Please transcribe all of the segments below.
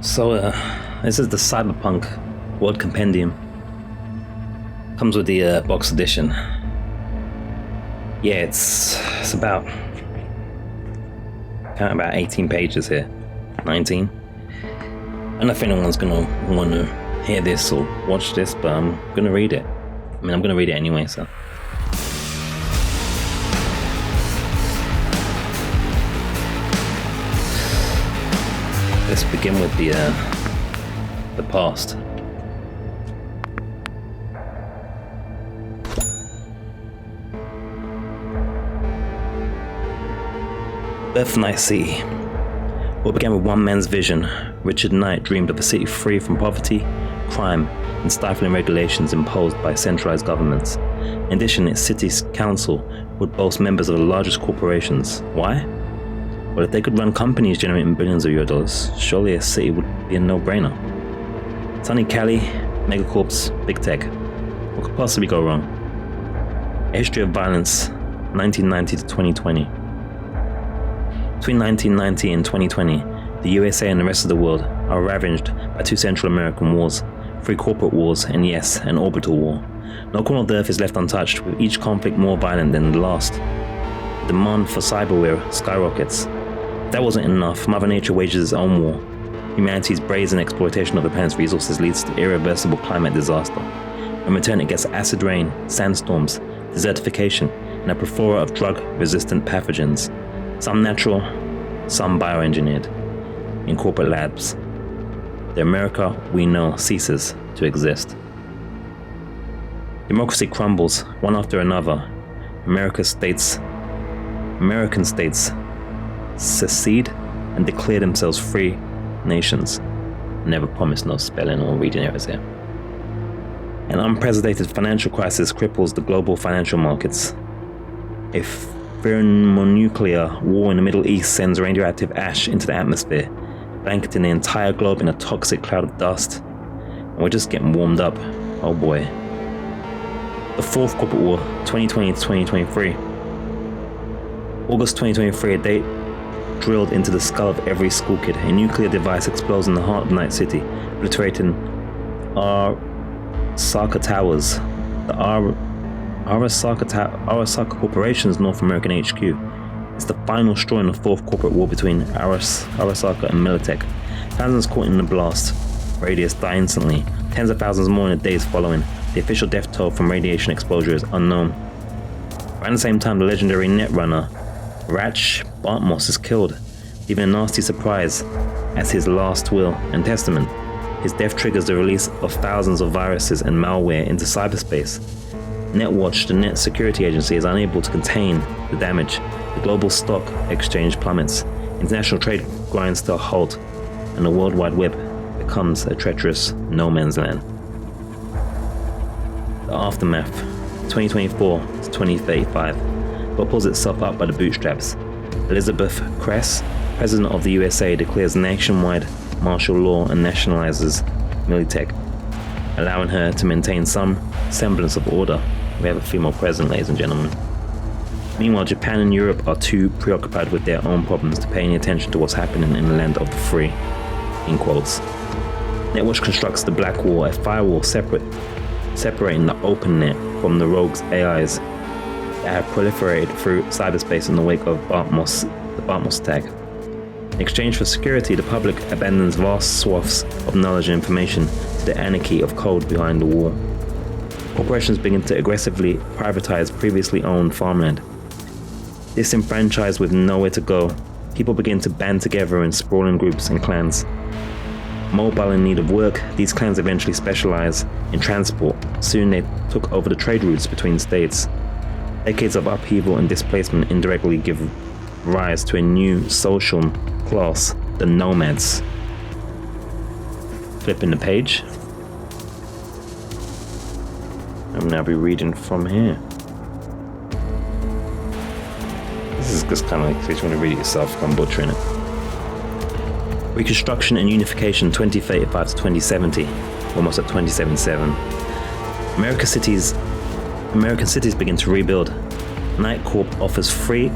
This is the Cyberpunk WORLD Compendium. Comes with the box edition. Yeah, it's about 18 pages here, 19. I don't know if anyone's gonna want to hear this or watch this, but I'm gonna read it. I'm gonna read it anyway, so. Let's begin with the past. Birth Night City. What began with one man's vision, Richard Knight dreamed of a city free from poverty, crime, and stifling regulations imposed by centralized governments. In addition, its city's council would boast members of the largest corporations. Why? Well, if they could run companies generating billions of $, surely a city would be a no-brainer. Sunny Cali, megacorps, big tech. What could possibly go wrong? A history of violence, 1990 to 2020. Between 1990 and 2020, the USA and the rest of the world are ravaged by two Central American wars, three corporate wars, and yes, an orbital war. No corner of the Earth is left untouched, with each conflict more violent than the last. The demand for cyberware skyrockets. If that wasn't enough, Mother Nature wages its own war. Humanity's brazen exploitation of the planet's resources leads to irreversible climate disaster. In return, it gets acid rain, sandstorms, desertification, and a plethora of drug-resistant pathogens. Some natural, some bioengineered, in corporate labs. The America we know ceases to exist. Democracy crumbles, one after another. American states secede and declare themselves free nations. Never promised no spelling or reading errors here. An unprecedented financial crisis cripples the global financial markets. A thermonuclear war in the Middle East sends radioactive ash into the atmosphere, blanketing the entire globe in a toxic cloud of dust. And we're just getting warmed up. Oh boy. The fourth corporate war, 2020 to 2023. August 2023, a date drilled into the skull of every school kid. A nuclear device explodes in the heart of Night City, obliterating Arasaka Towers, the Arasaka Corporation's North American HQ. It's the final straw in the fourth corporate war between Arasaka and Militech. Thousands caught in the blast radius die instantly. Tens of thousands more in the days following. The official death toll from radiation exposure is unknown. Around the same time, the legendary netrunner Rach Bartmoss is killed, leaving a nasty surprise as his last will and testament. His death triggers the release of thousands of viruses and malware into cyberspace. Netwatch, the net security agency, is unable to contain the damage. The global stock exchange plummets. International trade grinds to a halt, and the World Wide Web becomes a treacherous no man's land. The aftermath, 2024 to 2035. What pulls itself up by the bootstraps. Elizabeth Kress, president of the USA, declares nationwide martial law and nationalizes Militech, allowing her to maintain some semblance of order. We have a female president, ladies and gentlemen. Meanwhile, Japan and Europe are too preoccupied with their own problems to pay any attention to what's happening in the land of the free, in quotes. Netwatch constructs the Black Wall, a firewall separating the open net from the rogues' AIs that have proliferated through cyberspace in the wake of the Bartmoss attack. In exchange for security, the public abandons vast swaths of knowledge and information to the anarchy of code behind the wall. Corporations begin to aggressively privatize previously owned farmland. Disenfranchised with nowhere to go, people begin to band together in sprawling groups and clans. Mobile in need of work, these clans eventually specialize in transport. Soon they took over the trade routes between states. Decades of upheaval and displacement indirectly give rise to a new social class, the nomads. Flipping the page. I'll now be reading from here. This is just kind of like, if you want to read it yourself, I'm butchering it. Reconstruction and Unification 2035 to 2070, almost at 2077. American cities begin to rebuild. Night Corp offers free,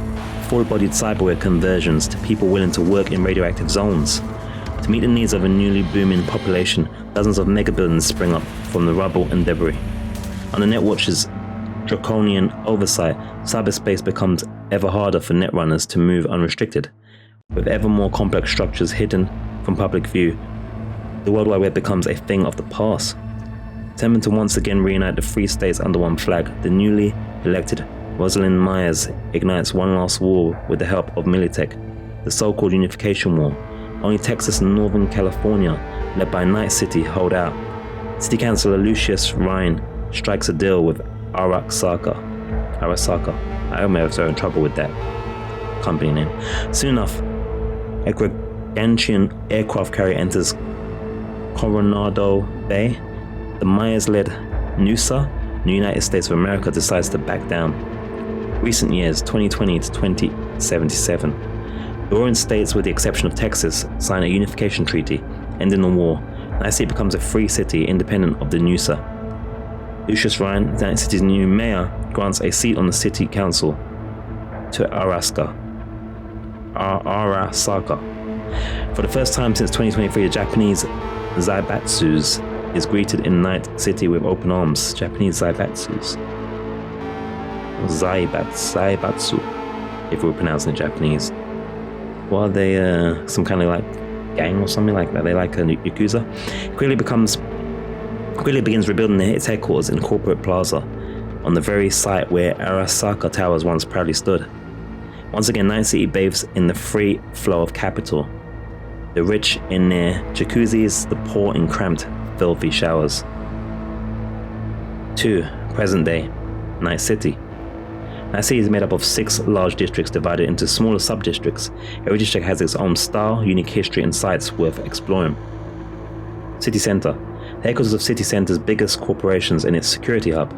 full-bodied cyberware conversions to people willing to work in radioactive zones. To meet the needs of a newly booming population, dozens of megabuildings spring up from the rubble and debris. Under Netwatch's draconian oversight, cyberspace becomes ever harder for netrunners to move unrestricted. With ever more complex structures hidden from public view, the World Wide Web becomes a thing of the past. Determined to once again reunite the free states under one flag, the newly elected Rosalind Myers ignites one last war with the help of Militech, the so-called Unification War. Only Texas and Northern California, led by Night City, hold out. City Councilor Lucius Ryan strikes a deal with Arasaka. I may have in trouble with that company name. Soon enough, a gargantuan aircraft carrier enters Coronado Bay. The Myers-led NUSA, the United States of America, decides to back down. Recent years, 2020 to 2077. The warring states, with the exception of Texas, sign a unification treaty, ending the war. Night City becomes a free city independent of the NUSA. Lucius Ryan, Night City's new mayor, grants a seat on the city council to Arasaka. For the first time since 2023, the Japanese Zaibatsus is greeted in Night City with open arms. Japanese Zaibatsus. Zaibatsu, if we're pronouncing it Japanese. What are they, some kind of like gang or something like that? They like a Yakuza? Quickly begins rebuilding its headquarters in Corporate Plaza, on the very site where Arasaka Towers once proudly stood. Once again, Night City bathes in the free flow of capital. The rich in their jacuzzis, the poor in cramped, filthy showers. 2. Present day, Night City. Night City is made up of 6 large districts divided into smaller sub-districts. Every district has its own style, unique history, and sites worth exploring. City Center. The headquarters of City Center's biggest corporations and its security hub.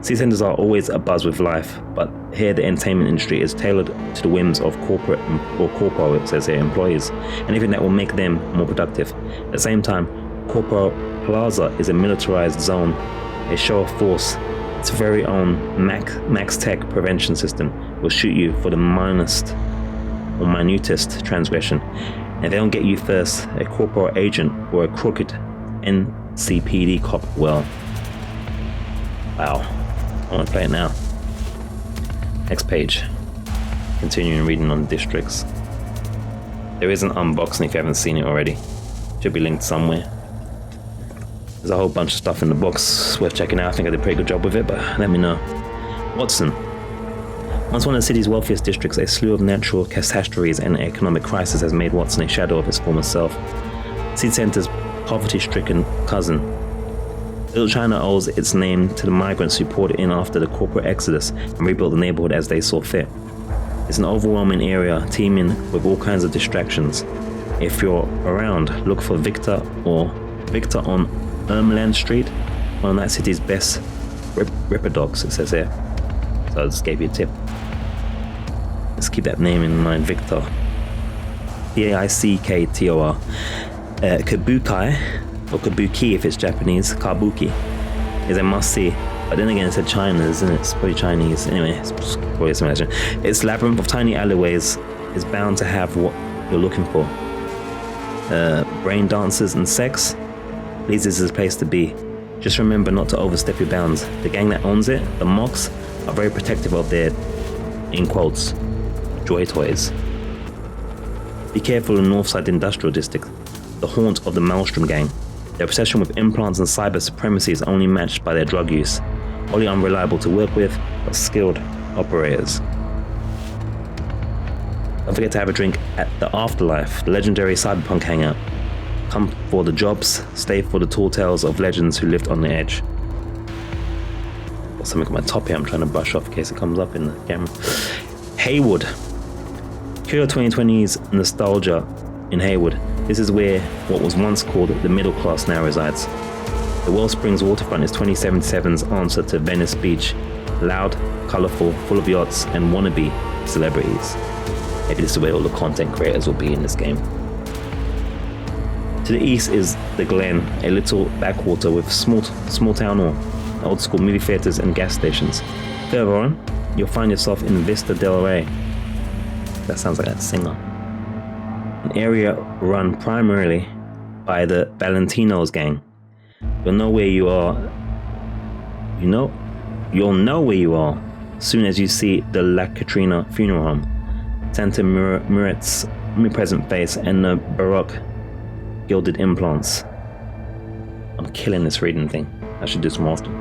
City centers are always abuzz with life, but here the entertainment industry is tailored to the whims of corporate, or corpo, it says here, employees, anything that will make them more productive. At the same time, Corpo Plaza is a militarized zone, a show of force. Its very own Max Tech prevention system will shoot you for the minutest transgression. And if they don't get you first, a corporal agent or a crooked NCPD cop, well, wow, I want to play it now. Next page. Continuing reading on districts. There is an unboxing if you haven't seen it already. Should be linked somewhere. There's a whole bunch of stuff in the box worth checking out. I think I did a pretty good job with it, but let me know. Watson. Once one of the city's wealthiest districts, a slew of natural catastrophes and economic crisis has made Watson a shadow of its former self. City Center's poverty-stricken cousin. Little China owes its name to the migrants who poured in after the corporate exodus and rebuilt the neighborhood as they saw fit. It's an overwhelming area teeming with all kinds of distractions. If you're around, look for Victor on Ermland Street, one of Night City's best ripper dogs, it says here. So I just gave you a tip. Let's keep that name in mind, Victor. P-A-I-C-K-T-O-R. Kabuki, or Kabuki if it's Japanese, Kabuki, is a must-see. But then again, it said China, isn't it? It's probably Chinese. Anyway, it's probably some imagine. Its labyrinth of tiny alleyways is bound to have what you're looking for. Brain dancers and sex. This is the place to be. Just remember not to overstep your bounds. The gang that owns it, the Mox, are very protective of their, in quotes, joy toys. Be careful in Northside Industrial District, the haunt of the Maelstrom gang. Their obsession with implants and cyber supremacy is only matched by their drug use. Wholly unreliable to work with, but skilled operators. Don't forget to have a drink at the Afterlife, the legendary Cyberpunk hangout. Come for the jobs, stay for the tall tales of legends who lived on the edge. Got something on my top here I'm trying to brush off in case it comes up in the camera. Haywood. Curio 2020's nostalgia in Haywood. This is where what was once called the middle class now resides. The Wellsprings waterfront is 2077's answer to Venice Beach. Loud, colourful, full of yachts and wannabe celebrities. Maybe this is where all the content creators will be in this game. To the east is the Glen, a little backwater with small town or old school movie theatres and gas stations. Further on, you'll find yourself in Vista del Rey. That sounds like that singer. An area run primarily by the Valentino's gang. You'll know where you are. You'll know where you are soon as you see the La Catrina funeral home, Santa Muret's omnipresent face, and the Baroque gilded implants. I'm killing this reading thing. I should do some more often.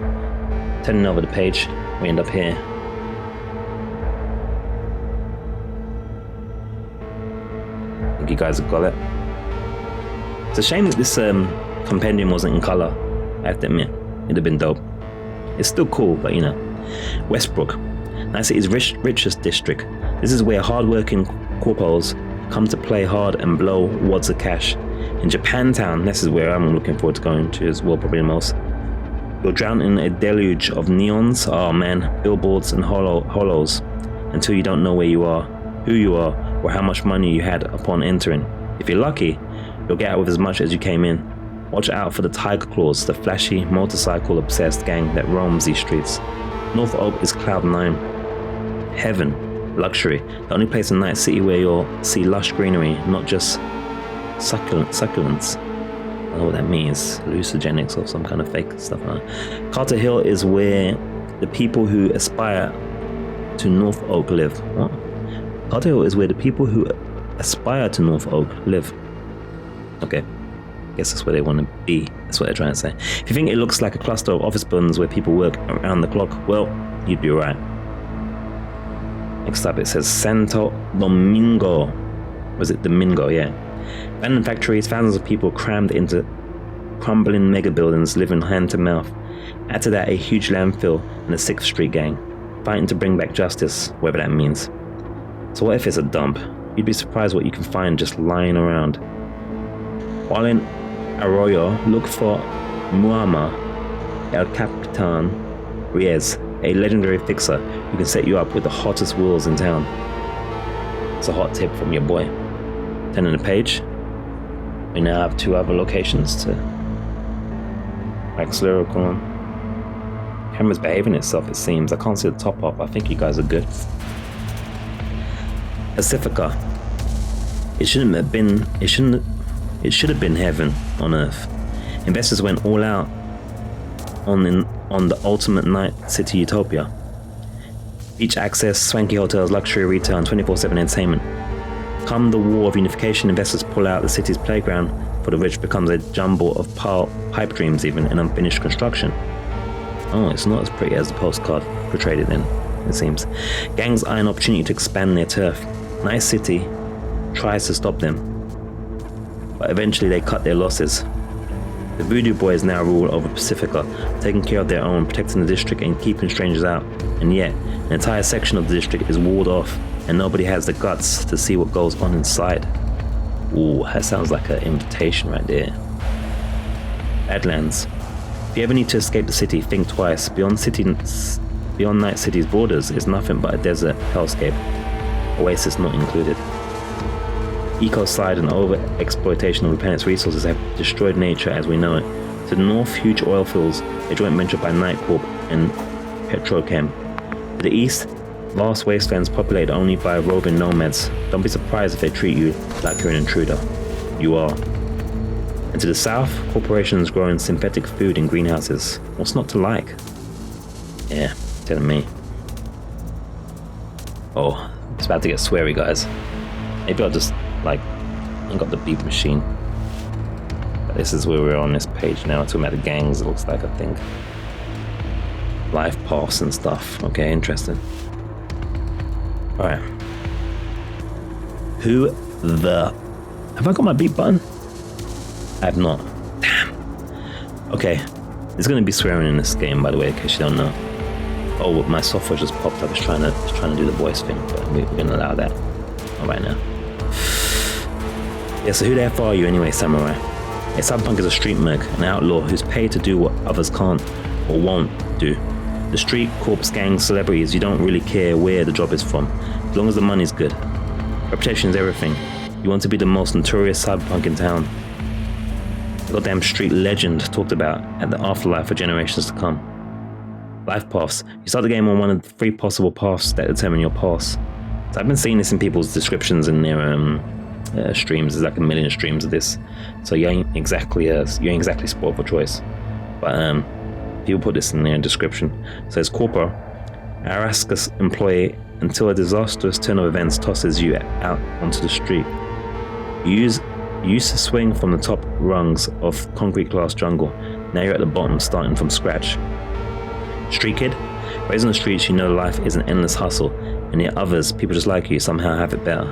Turning over the page, we end up here. I think you guys have got it. It's a shame that this compendium wasn't in color. I have to admit, it'd have been dope. It's still cool, but Westbrook, that's its richest district. This is where hard-working corporals come to play hard and blow wads of cash. In Japantown, this is where I'm looking forward to going to as well, probably the most. You'll drown in a deluge of neons, billboards and hollows, until you don't know where you are, who you are, or how much money you had upon entering. If you're lucky, you'll get out with as much as you came in. Watch out for the Tiger Claws, the flashy, motorcycle-obsessed gang that roams these streets. North Oak is Cloud 9. Heaven, luxury, the only place in Night City where you'll see lush greenery, not just succulents. I don't know what that means, hallucinogenics or some kind of fake stuff like that. Carter Hill is where the people who aspire to North Oak live. What? Carter Hill is where the people who aspire to North Oak live. Okay. Guess that's where they want to be. That's what they're trying to say. If you think it looks like a cluster of office buildings where people work around the clock, well, you'd be right. Next up it says Santo Domingo. Was it Domingo? Yeah. Abandoned factories, thousands of people crammed into crumbling mega buildings, living hand to mouth. Add to that a huge landfill and a 6th Street gang, fighting to bring back justice, whatever that means. So what if it's a dump? You'd be surprised what you can find just lying around. While in Arroyo, look for Muama El Capitan Riez, a legendary fixer who can set you up with the hottest wheels in town. It's a hot tip from your boy. Turning the page, we now have 2 other locations to wax lyrical on. Camera's behaving itself, it seems. I can't see the top up. I think you guys are good. Pacifica. It should have been heaven on earth. Investors went all out on the ultimate night city utopia. Beach access, swanky hotels, luxury retail, and 24/7 entertainment. Come the war of unification, investors pull out the city's playground for the rich becomes a jumble of pipe dreams even and unfinished construction. Oh, it's not as pretty as the postcard portrayed it then, it seems. Gangs eye an opportunity to expand their turf. Night City tries to stop them, but eventually they cut their losses. The Voodoo Boys now rule over Pacifica, taking care of their own, protecting the district and keeping strangers out. And yet, an entire section of the district is walled off, and nobody has the guts to see what goes on inside. Ooh, that sounds like an invitation right there. Badlands. If you ever need to escape the city, think twice. Beyond Night City's borders is nothing but a desert hellscape. Oasis not included. Ecocide and over-exploitation of the planet's resources have destroyed nature as we know it. To the north, huge oil fields, a joint venture by Night Corp and Petrochem. To the east, vast wastelands populated only by roving nomads. Don't be surprised if they treat you like you're an intruder. You are. And to the south, corporations growing synthetic food in greenhouses. What's not to like? Yeah, telling me. Oh, it's about to get sweary, guys. Maybe I'll just I got the beep machine. But this is where we're on this page now. Talking about the gangs, it looks like, I think. Life paths and stuff. Okay, interesting. Alright. Have I got my beep button? I have not. Damn. Okay. There's gonna be swearing in this game, by the way, in case you don't know. Oh, my software just popped up. It's trying to do the voice thing, but we're gonna allow that. Alright now. Yeah, so who the F are you anyway, samurai? A Cyberpunk is a street merc, an outlaw who's paid to do what others can't or won't do. The street, corpse, gangs, celebrities, you don't really care where the job is from, as long as the money's good. Reputation is everything. You want to be the most notorious cyberpunk in town. The goddamn street legend talked about at the afterlife for generations to come. Life paths. You start the game on one of the 3 possible paths that determine your path. So I've been seeing this in people's descriptions and their streams. There's like a million streams of this, so you ain't exactly spoiled for choice. But people put this in their description. It says, Corporal, harass this employee until a disastrous turn of events tosses you out onto the street. You used to swing from the top rungs of concrete glass jungle. Now you're at the bottom, starting from scratch. Street kid, raised on the streets, you know life is an endless hustle, and yet others, people just like you, somehow have it better.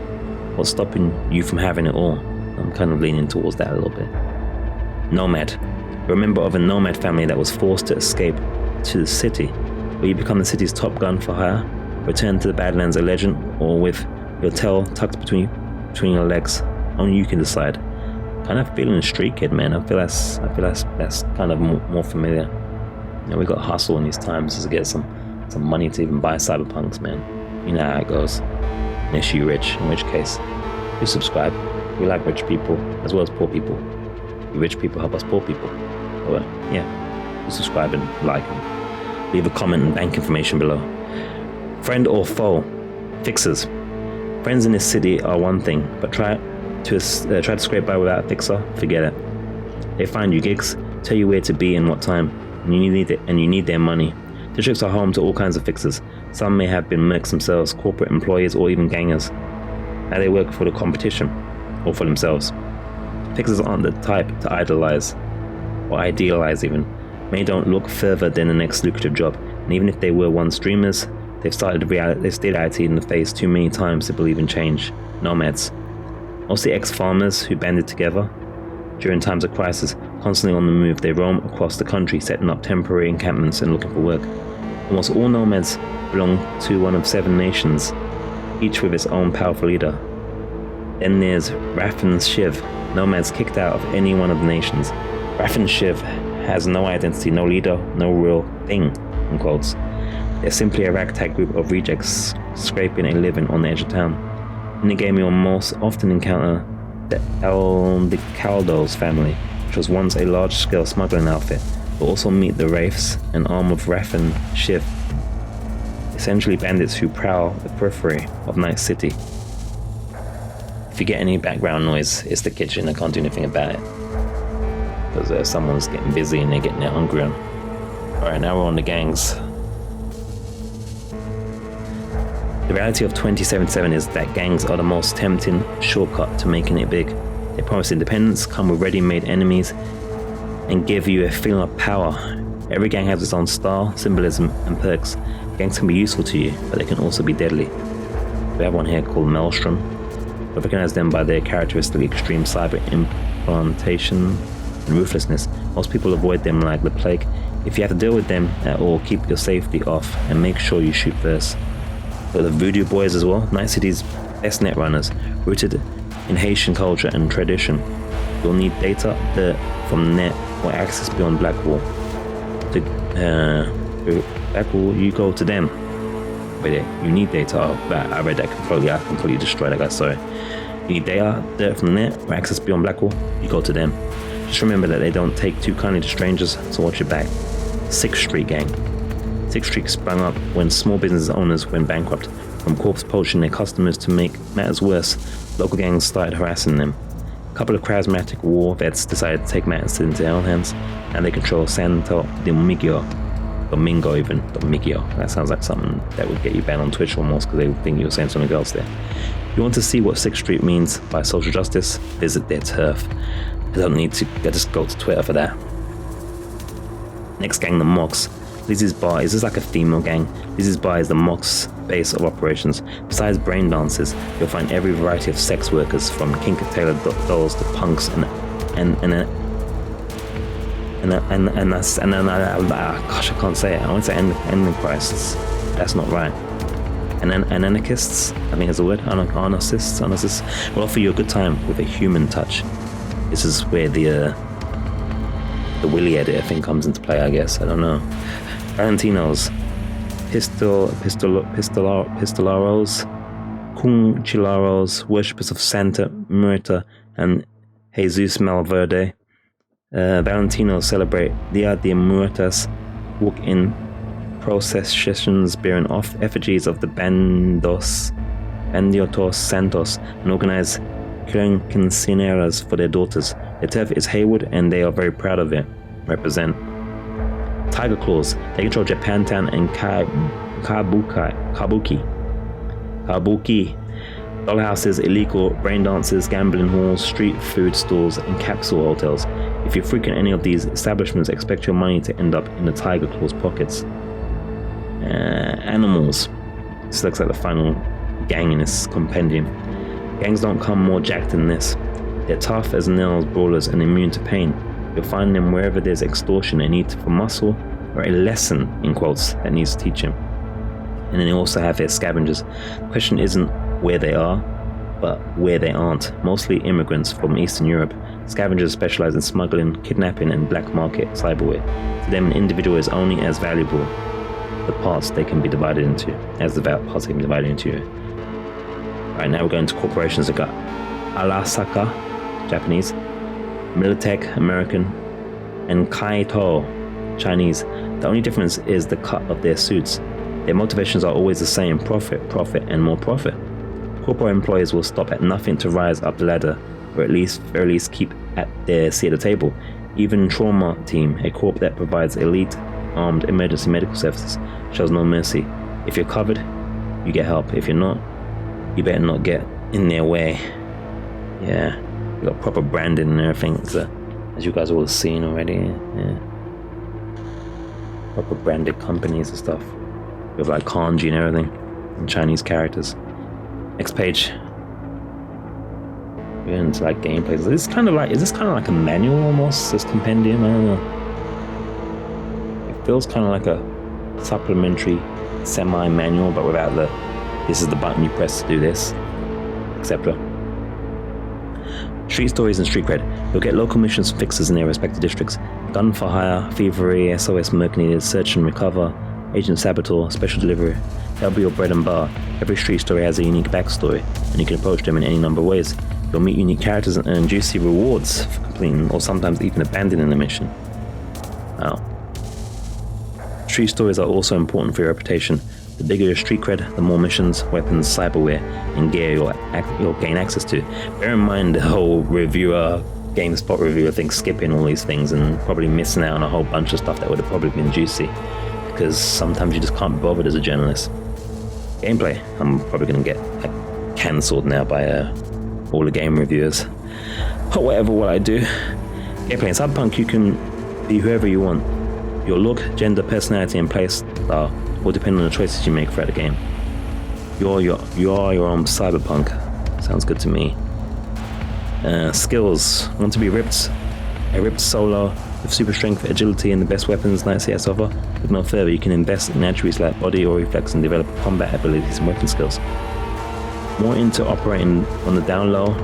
What's stopping you from having it all? I'm kind of leaning towards that a little bit. Nomad. You're a member of a nomad family that was forced to escape to the city, where you become the city's top gun for hire, return to the Badlands a legend, or with your tail tucked between your legs. Only you can decide. Kind of feeling street kid, man. I feel that's kind of more familiar. You know, we got to hustle in these times to get some money to even buy Cyberpunks, man. You know how it goes. Unless you're rich, in which case, you subscribe. We like rich people as well as poor people. You rich people help us poor people. But yeah, you subscribe and like and leave a comment and bank information below. Friend or foe? Fixers. Friends in this city are one thing, but try to scrape by without a fixer, forget it. They find you gigs, tell you where to be and what time, and you need their money. Districts are home to all kinds of fixers. Some may have been mercs themselves, corporate employees, or even gangers. Now they work for the competition, or for themselves. Fixers aren't the type to idolize, or idealize even. Many don't look further than the next lucrative job, and even if they were once dreamers, they've stared reality in the face too many times to believe in change. Nomads. Mostly ex-farmers who banded together. During times of crisis, constantly on the move, they roam across the country, setting up temporary encampments and looking for work. Almost all nomads belong to one of 7 nations, each with its own powerful leader. Then there's Rafin Shiv, nomads kicked out of any one of the nations. Rafin Shiv has no identity, no leader, no real thing, in quotes. They're simply a ragtag group of rejects scraping a living on the edge of town. In the game, you'll most often encounter the Caldos family, which was once a large-scale smuggling outfit. You'll also meet the Wraiths, an arm of Rafin Shiv, essentially bandits who prowl the periphery of Night City. If you get any background noise, it's the kitchen. I can't do anything about it, because someone's getting busy and they're getting their hungry on. Alright, now we're on the gangs. The reality of 2077 is that gangs are the most tempting shortcut to making it big. They promise independence, come with ready-made enemies, and give you a feeling of power. Every gang has its own style, symbolism, and perks. Gangs can be useful to you, but they can also be deadly. We have one here called Maelstrom. We recognize them by their characteristically extreme cyber implantation and ruthlessness. Most people avoid them like the plague. If you have to deal with them at all, keep your safety off and make sure you shoot first. But the Voodoo Boys as well, Night City's best net runners, rooted in Haitian culture and tradition. You'll need data from the net or access beyond Blackwall. Blackwall, you go to them. Wait, you need data. Oh, I read that completely. I completely destroyed that guy, sorry. You need data from the net or access beyond Blackwall, you go to them. Just remember that they don't take too kindly to strangers, so watch your back. 6th Street Gang. 6th Street sprang up when small business owners went bankrupt. From corpse poaching their customers to make matters worse, local gangs started harassing them. A couple of charismatic war vets decided to take matters into their own hands, and they control Santo Domingo. That sounds like something that would get you banned on Twitch almost, because they would think you were saying something else there. If you want to see what 6th Street means by social justice, visit their turf. You don't need to just go to Twitter for that. Next gang, the Mox. Lizzie's Bar is just like a female gang. Lizzie's Bar is the Mox base of operations. Besides brain dancers, you'll find every variety of sex workers, from kink-tailored dolls to punks gosh, I can't say it. I want to say antichrists. That's not right. And anarchists, I think is the word. Anarchists will offer you a good time with a human touch. This is where the Willy edit thing comes into play, I guess. I don't know. Valentinos, Pistolaros, Cunchilaros, worshippers of Santa Muerta and Jesus Malverde. Valentinos celebrate Dia de Muertas, walk in processions bearing off effigies of the Bandiotos Santos, and organize quinceañeras for their daughters. Their turf is Hayward and they are very proud of it. Represent. Tiger Claws. They control Japantown and Kabuki. Dollhouses, illegal brain dances, gambling halls, street food stalls, and capsule hotels. If you frequent any of these establishments, expect your money to end up in the Tiger Claw's pockets. Animals. This looks like the final gang in this compendium. Gangs don't come more jacked than this. They're tough as nails, brawlers, and immune to pain. You'll find them wherever there's extortion, a need for muscle, or a lesson, in quotes, that needs teaching. And then they also have their scavengers. The question isn't where they are, but where they aren't. Mostly immigrants from Eastern Europe. Scavengers specialize in smuggling, kidnapping, and black market cyberware. To them, an individual is only as valuable the parts they can be divided into, Right, now we're going to corporations. We've got Alasaka, Japanese, Militech, American, and Kaito, Chinese. The only difference is the cut of their suits. Their motivations are always the same: profit, and more profit. Corporate employees will stop at nothing to rise up the ladder, or at least keep at their seat at the table. Even Trauma Team, a corp that provides elite armed emergency medical services, shows no mercy. If you're covered, you get help. If you're not, you better not get in their way. Yeah, you got proper branding and everything, so, as you guys all have seen already. Yeah, proper branded companies and stuff with like kanji and everything, and Chinese characters. Next page. We're into like gameplay. Is this kind of like a manual almost? This compendium? I don't know. It feels kind of like a supplementary semi-manual, but without the this is the button you press to do this, etc. Street stories and street cred. You'll get local missions and fixes in their respective districts. Gun for hire, thievery, SOS merc needed, search and recover, agent saboteur, special delivery. That'll be your bread and butter. Every street story has a unique backstory, and you can approach them in any number of ways. You'll meet unique characters and earn juicy rewards for completing, or sometimes even abandoning the mission. Wow. Street stories are also important for your reputation. The bigger your street cred, the more missions, weapons, cyberware, and gear you'll gain access to. Bear in mind the whole GameSpot reviewer thing, skipping all these things and probably missing out on a whole bunch of stuff that would have probably been juicy, because sometimes you just can't be bothered as a journalist. Gameplay. I'm probably going to get cancelled now by all the game reviewers. But whatever what I do. Gameplay. In Cyberpunk, you can be whoever you want. Your look, gender, personality, and playstyle will depend on the choices you make throughout the game. You are your own Cyberpunk. Sounds good to me. Skills. Want to be a ripped solo with super strength, agility, and the best weapons Night CS offer? Look no further. You can invest in attributes like body or reflex and develop combat abilities and weapon skills. More into operating on the down low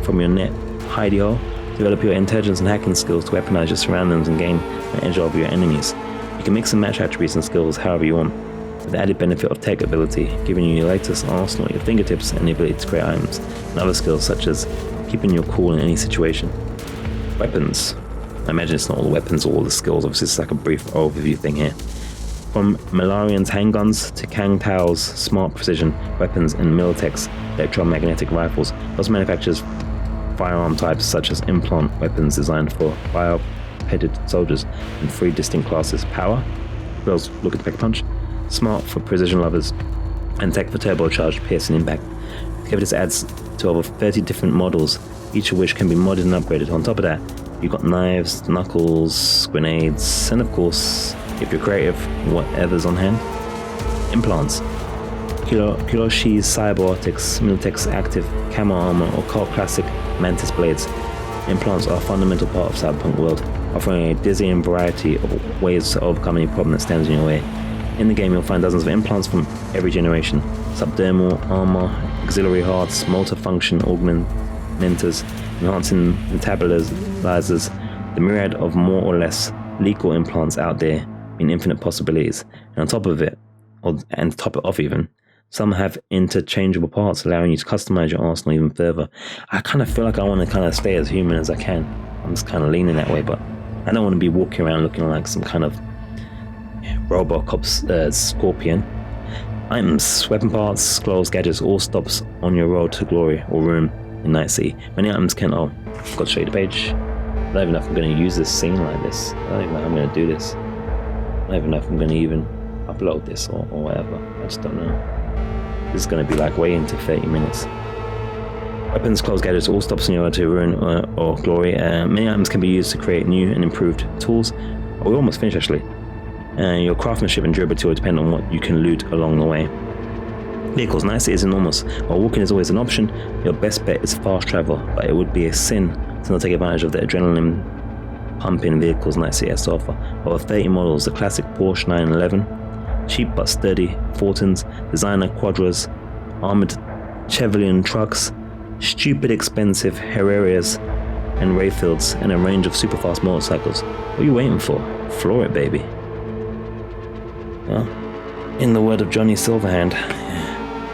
from your net hidey hole. Develop your intelligence and hacking skills to weaponize your surroundings and gain an edge over your enemies. You can mix and match attributes and skills however you want, with the added benefit of tech ability, giving you your latest arsenal at your fingertips and the ability to create items, and other skills such as keeping your cool in any situation. Weapons. I imagine it's not all the weapons or all the skills, obviously it's like a brief overview thing here. From Malarian's handguns to Kang Tao's smart precision weapons and Militech's electromagnetic rifles, those manufacturers firearm types such as implant weapons designed for bipeded soldiers in 3 distinct classes: power, girls look at the pack punch, smart for precision lovers, and tech for turbocharged piercing impact. Together this adds to over 30 different models, each of which can be modded and upgraded. On top of that, you've got knives, knuckles, grenades, and of course, if you're creative, whatever's on hand. Implants. Kiroshi's Cyberortics, Militech's active camo armor, or Cult Classic Mantis blades. Implants are a fundamental part of Cyberpunk world, offering a dizzying variety of ways to overcome any problem that stands in your way. In the game, you'll find dozens of implants from every generation: subdermal, armor, auxiliary hearts, motor function augmenters, enhancing metabolizers. The myriad of more or less lethal implants out there mean infinite possibilities. And on top of it, and to top it off even, some have interchangeable parts, allowing you to customize your arsenal even further. I kind of feel like I want to kind of stay as human as I can. I'm just kind of leaning that way, but I don't want to be walking around looking like some kind of Robocop scorpion. Items, weapon parts, scrolls, gadgets, all stops on your road to glory or ruin, in Night City. Many items can... Oh, I've got to show you the page. I don't even know if I'm going to use this scene like this. I don't even know how I'm going to do this. I don't even know if I'm going to even upload this or whatever. I just don't know. This is going to be like way into 30 minutes. Weapons, clothes, gadgets, all stops on your way to ruin or glory. Many items can be used to create new and improved tools. Oh, we're almost finished actually. Your craftsmanship and durability will depend on what you can loot along the way. Vehicles, Night City is enormous. While walking is always an option, your best bet is fast travel, but it would be a sin to not take advantage of the adrenaline pumping vehicles Night City has to offer. Over 30 models, the classic Porsche 911, cheap but sturdy Fortins, designer Quadras, armored Chevrolet trucks, stupid expensive Herreras and Rayfields, and a range of super fast motorcycles. What are you waiting for? Floor it, baby. Well, in the word of Johnny Silverhand,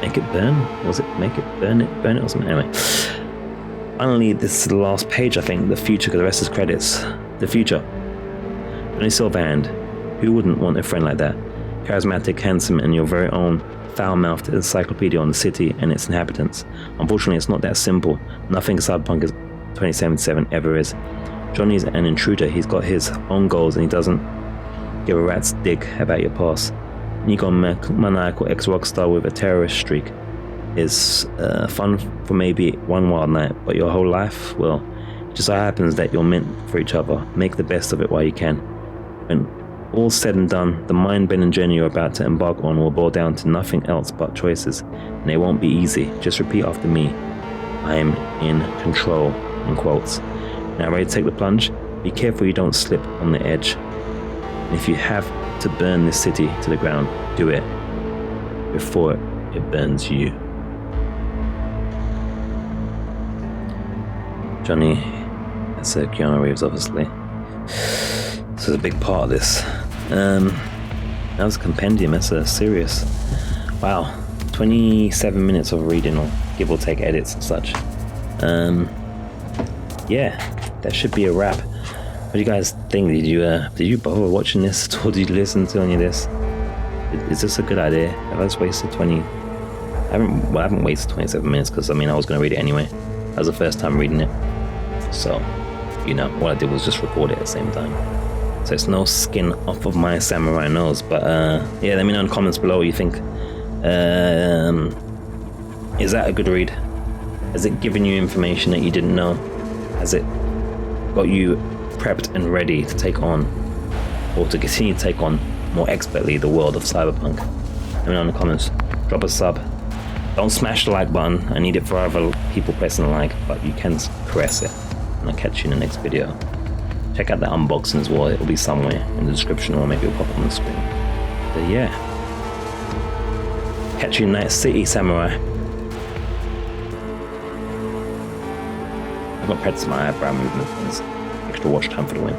make it burn? Was it make it burn it or something? Anyway, finally, this is the last page, I think, the future, because the rest is credits. The future. Johnny Silverhand, who wouldn't want a friend like that? Charismatic, handsome, and your very own foul-mouthed encyclopedia on the city and its inhabitants. Unfortunately, it's not that simple. Nothing Cyberpunk 2077 ever is. Johnny's an intruder. He's got his own goals and he doesn't give a rat's dick about your past. Maniacal ex-rockstar with a terrorist streak is fun for maybe one wild night, but your whole life, well, it just so happens that you're meant for each other. Make the best of it while you can. When all's said and done, the mind-bending journey you're about to embark on will boil down to nothing else but choices, and they won't be easy. Just repeat after me. I am in control, in quotes. Now ready to take the plunge? Be careful you don't slip on the edge. And if you have to burn this city to the ground, do it before it burns you. Johnny, that's Keanu Reeves, obviously. This is a big part of this. That was a compendium. That's a serious. Wow, 27 minutes of reading, or give or take edits and such. Yeah, that should be a wrap. What do you guys think? Did you bother watching this, or did you listen to any of this? Is this a good idea? Have I just wasted 20? I haven't wasted 27 minutes because I was going to read it anyway. That was the first time reading it, so what I did was just record it at the same time. So it's no skin off of my samurai nose. But yeah, let me know in the comments below what you think. Is that a good read? Has it given you information that you didn't know? Has it got you prepped and ready to take on, or to continue to take on more expertly, the world of Cyberpunk? Let me know in the comments. Drop a sub. Don't smash the like button. I need it for other people pressing the like, but you can caress it. And I'll catch you in the next video. Check out the unboxing as well. It'll be somewhere in the description, or maybe it'll pop up on the screen. But yeah. Catch you in Night City, Samurai. I've got practice my eyebrow movement. Extra watch time for the win.